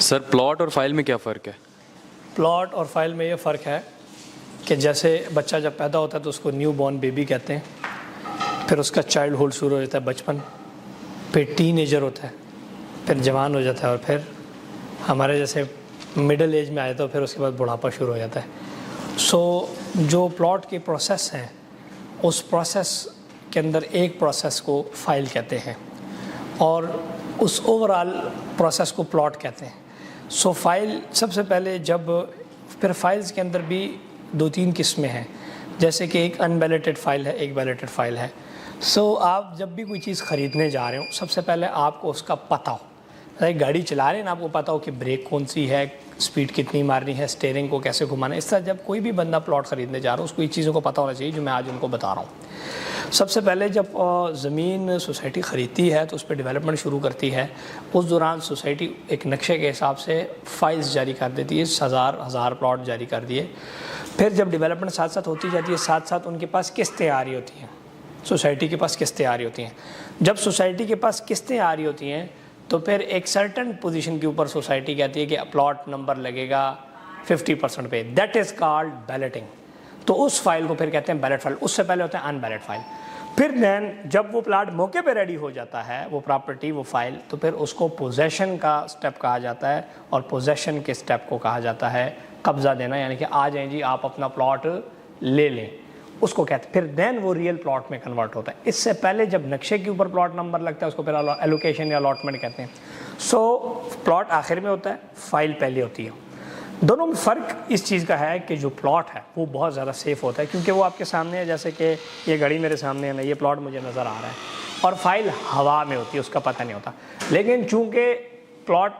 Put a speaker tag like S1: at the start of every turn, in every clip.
S1: سر plot اور file میں کیا فرق ہے؟
S2: پلاٹ اور فائل میں یہ فرق ہے کہ جیسے بچہ جب پیدا ہوتا ہے تو اس کو نیو بورن بیبی کہتے ہیں، پھر اس کا چائلڈ ہوڈ شروع ہو جاتا ہے، بچپن، پھر ٹین ایجر ہوتا ہے، پھر جوان ہو جاتا ہے، اور پھر ہمارے جیسے مڈل ایج میں آئے تو پھر اس کے بعد بڑھاپا شروع ہو جاتا ہے۔ سو جو پلاٹ کی پروسیس ہیں اس پروسیس کے اندر ایک پروسیس کو فائل کہتے ہیں اور اس اوور آل پروسیس کو پلاٹ کہتے ہیں۔ سو فائل سب سے پہلے پھر فائلز کے اندر بھی 2-3 قسمیں ہیں، جیسے کہ ایک ان بیلٹڈ فائل ہے، ایک بیلٹڈ فائل ہے۔ سو آپ جب بھی کوئی چیز خریدنے جا رہے ہو سب سے پہلے آپ کو اس کا پتہ ہو، ایک گاڑی چلا رہے ہیں نا، آپ کو پتہ ہو کہ بریک کون سی ہے، سپیڈ کتنی مارنی ہے، اسٹیئرنگ کو کیسے گھمانا ہے۔ اس طرح جب کوئی بھی بندہ پلاٹ خریدنے جا رہا ہو اس کو یہ چیزوں کو پتہ ہونا چاہیے جو میں آج ان کو بتا رہا ہوں۔ سب سے پہلے جب زمین سوسائٹی خریدتی ہے تو اس پہ ڈیولپمنٹ شروع کرتی ہے، اس دوران سوسائٹی ایک نقشے کے حساب سے فائلز جاری کر دیتی ہے، ہزار پلاٹ جاری کر دیے۔ پھر جب ڈیولپمنٹ ساتھ ساتھ ہوتی جاتی ہے، ساتھ ساتھ ان کے پاس قسطیں آ رہی ہوتی ہیں، سوسائٹی کے پاس قسطیں آ رہی ہوتی ہیں۔ جب سوسائٹی کے پاس قسطیں آ رہی ہوتی ہیں تو پھر ایک سرٹن پوزیشن کے اوپر سوسائٹی کہتی ہے کہ پلاٹ نمبر لگے گا 50% پہ، دیٹ از کالڈ بیلٹنگ۔ تو اس فائل کو پھر کہتے ہیں بیلٹ فائل، اس سے پہلے ہوتا ہے ان بیلٹ فائل۔ پھر دین جب وہ پلاٹ موقع پہ ریڈی ہو جاتا ہے، وہ پراپرٹی، وہ فائل، تو پھر اس کو پوزیشن کا سٹیپ کہا جاتا ہے، اور پوزیشن کے سٹیپ کو کہا جاتا ہے قبضہ دینا، یعنی کہ آ جائیں جی آپ اپنا پلاٹ لے لیں، اس کو کہتے ہیں۔ پھر دین وہ ریئل پلاٹ میں کنورٹ ہوتا ہے۔ اس سے پہلے جب نقشے کے اوپر پلاٹ نمبر لگتا ہے اس کو پھر ایلوکیشن یا الاٹمنٹ کہتے ہیں۔ سو پلاٹ آخر میں ہوتا ہے، فائل پہلے ہوتی ہے۔ دونوں میں فرق اس چیز کا ہے کہ جو پلاٹ ہے وہ بہت زیادہ سیف ہوتا ہے کیونکہ وہ آپ کے سامنے ہے، جیسے کہ یہ گھڑی میرے سامنے ہے نا، یہ پلاٹ مجھے نظر آ رہا ہے، اور فائل ہوا میں ہوتی ہے، اس کا پتہ نہیں ہوتا۔ لیکن چونکہ پلاٹ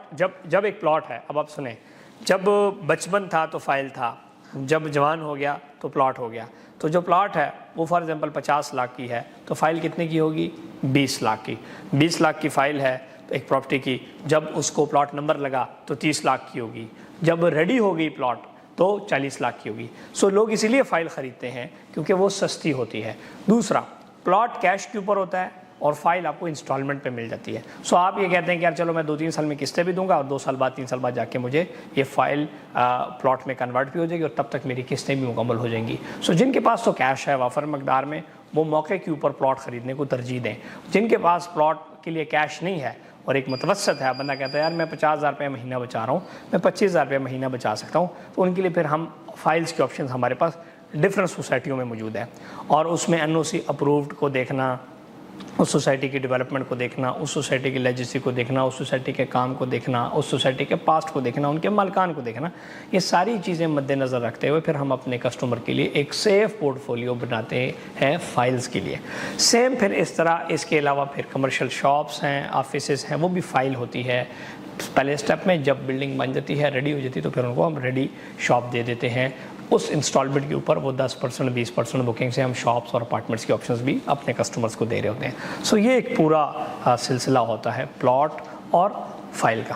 S2: جب ایک پلاٹ ہے، اب آپ سنیں، جب بچپن تھا تو فائل تھا، جب جوان ہو گیا تو پلاٹ ہو گیا۔ تو جو پلاٹ ہے وہ فار ایگزامپل 50 لاکھ کی ہے تو فائل کتنے کی ہوگی؟ 20 لاکھ کی۔ 20 لاکھ کی فائل ہے ایک پراپرٹی کی، جب اس کو پلاٹ نمبر لگا تو 30 لاکھ کی ہوگی، جب ریڈی ہو گئی پلاٹ تو 40 لاکھ کی ہوگی۔ سو لوگ اسی لیے فائل خریدتے ہیں کیونکہ وہ سستی ہوتی ہے۔ دوسرا، پلاٹ کیش کے اوپر ہوتا ہے اور فائل آپ کو انسٹالمنٹ پہ مل جاتی ہے۔ سو آپ یہ کہتے ہیں کہ یار چلو میں 2-3 سال میں قسطیں بھی دوں گا اور 2 سال بعد 3 سال بعد جا کے مجھے یہ فائل پلاٹ میں کنورٹ بھی ہو جائے گی اور تب تک میری قسطیں بھی مکمل ہو جائیں گی۔ سو جن کے پاس تو کیش ہے وافر مقدار میں، وہ موقع کے اوپر پلاٹ خریدنے کو ترجیح دیں۔ جن کے پاس پلاٹ کے لیے کیش نہیں ہے اور ایک متوسط ہے، بندہ کہتا ہے یار میں 50,000 روپے مہینہ بچا رہا ہوں، میں 25,000 روپے مہینہ بچا سکتا ہوں، تو ان کے لیے پھر ہم فائلز کے آپشنز ہمارے پاس ڈفرینٹ سوسائٹیوں میں موجود ہے، اور اس میں NOC اپرووڈ کو دیکھنا، اس سوسائٹی کی ڈیولپمنٹ کو دیکھنا، اس سوسائٹی کی لیجیسی کو دیکھنا، اس سوسائٹی کے کام کو دیکھنا، اس سوسائٹی کے پاسٹ کو دیکھنا، ان کے مالکان کو دیکھنا، یہ ساری چیزیں مد نظر رکھتے ہوئے پھر ہم اپنے کسٹمر کے لیے ایک سیف پورٹ فولیو بناتے ہیں فائلز کے لیے۔ سیم پھر اس طرح اس کے علاوہ پھر کمرشل شاپس ہیں، آفیسز ہیں، وہ بھی فائل ہوتی ہے۔ پہلے اسٹیپ میں جب بلڈنگ بن جاتی ہے، ریڈی ہو جاتی ہے، تو پھر ان کو ہم ریڈی شاپ دے دیتے ہیں۔ اس انسٹالمنٹ کے اوپر وہ 10% 20% بکنگ سے ہم شاپس اور اپارٹمنٹس کے آپشنز بھی اپنے کسٹمرز کو دے رہے ہوتے ہیں۔ سو یہ ایک پورا سلسلہ ہوتا ہے پلاٹ اور فائل کا۔